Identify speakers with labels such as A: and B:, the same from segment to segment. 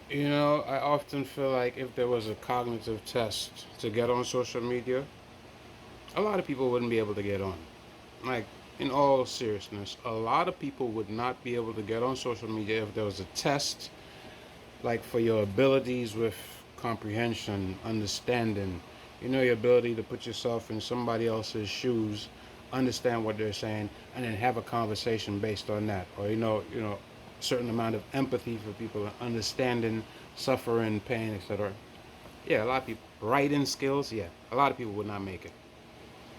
A: You know, I often feel like if there was a cognitive test to get on social media, a lot of people wouldn't be able to get on. Like, in all seriousness, a lot of people would not be able to get on social media if there was a test, like for your abilities with comprehension, understanding, your ability to put yourself in somebody else's shoes, understand what they're saying, and then have a conversation based on that. Or, certain amount of empathy for people, understanding, suffering, pain, etc. Yeah, a lot of people, writing skills, yeah, a lot of people would not make it,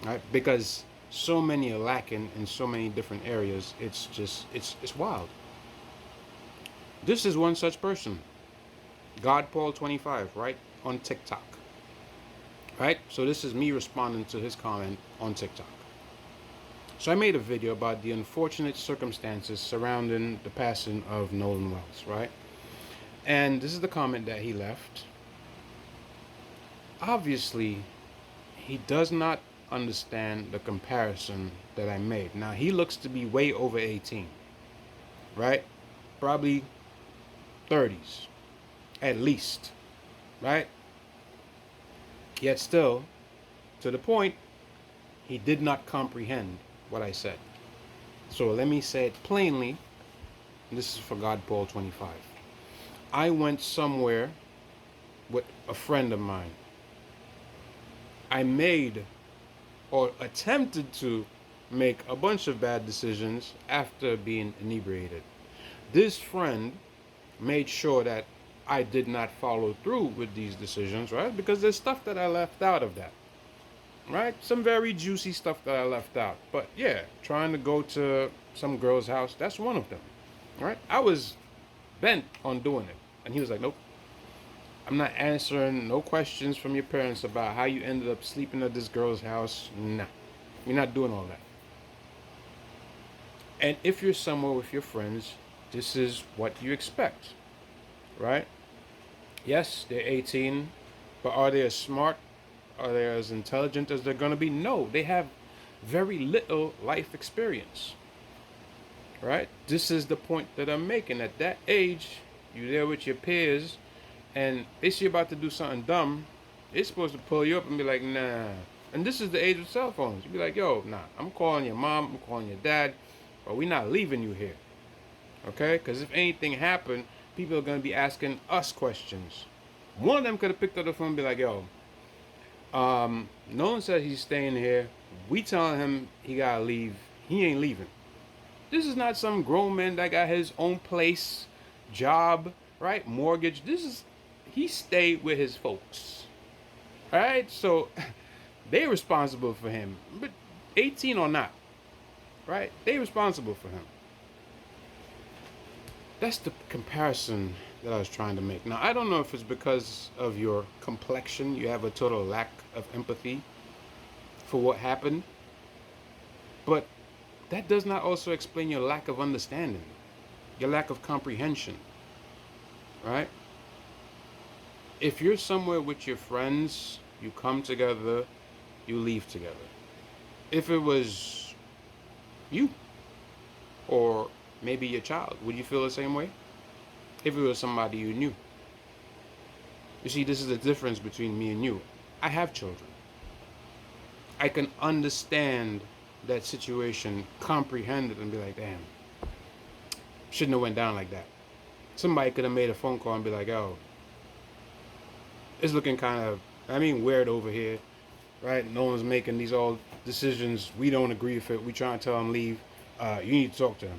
A: right? Because so many are lacking in so many different areas. It's just, it's wild. This is one such person, God Paul 25, right? On TikTok. Right? So this is me responding to his comment on TikTok. So I made a video about the unfortunate circumstances surrounding the passing of Nolan Wells, right? And this is the comment that he left. Obviously, he does not understand the comparison that I made. Now, he looks to be way over 18, right? Probably 30s, at least, right? Yet still, to the point, he did not comprehend what I said. So let me say it plainly. This is for God Paul 25. I went somewhere with a friend of mine. I made or attempted to make a bunch of bad decisions after being inebriated. This friend made sure that I did not follow through with these decisions, right? Because there's stuff that I left out of that, right? Some very juicy stuff that I left out. But yeah, trying to go to some girl's house, that's one of them, right? I was bent on doing it. And he was like, nope, I'm not answering no questions from your parents about how you ended up sleeping at this girl's house. Nah, you're not doing all that. And if you're somewhere with your friends, this is what you expect, right? Yes, they're 18, but are they as smart? Are they as intelligent as they're going to be? No, they have very little life experience, right? This is the point that I'm making. At that age, you're there with your peers, and they see you about to do something dumb, they're supposed to pull you up and be like, nah. And this is the age of cell phones. You'd be like, yo, nah, I'm calling your mom, I'm calling your dad, but we're not leaving you here, okay? Because if anything happened, people are going to be asking us questions. One of them could have picked up the phone and be like, yo, no one said he's staying here. We telling him he gotta leave. He ain't leaving. This is not some grown man that got his own place, job, right? Mortgage. This is he stayed with his folks. All right, so they responsible for him, but 18 or not, right? They responsible for him. That's the comparison that I was trying to make. Now I don't know if it's because of your complexion, you have a total lack of empathy for what happened, but that does not also explain your lack of understanding, your lack of comprehension, right? If you're somewhere with your friends, you come together, you leave together. If it was you or maybe your child, would you feel the same way? If it was somebody you knew. You see, this is the difference between me and you. I have children. I can understand that situation, comprehend it, and be like, damn, shouldn't have went down like that. Somebody could have made a phone call and be like, oh, it's looking kind of, weird over here, right? No one's making these all decisions. We don't agree with it. We try to tell him leave. You need to talk to him.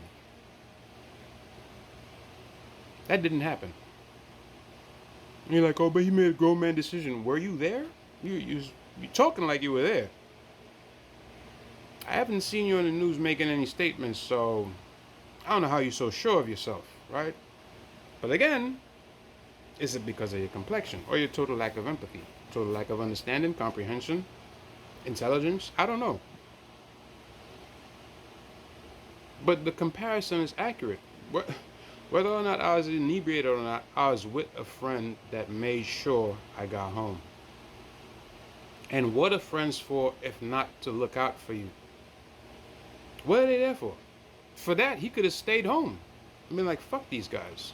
A: That didn't happen. And you're like, oh, but he made a grown man decision. Were you there? You talking like you were there. I haven't seen you on the news making any statements, so I don't know how you're so sure of yourself, right? But again, is it because of your complexion or your total lack of empathy, total lack of understanding, comprehension, intelligence? I don't know. But the comparison is accurate. Whether or not I was inebriated or not, I was with a friend that made sure I got home. And what are friends for if not to look out for you? What are they there for? For that, he could have stayed home. I mean, like, fuck these guys.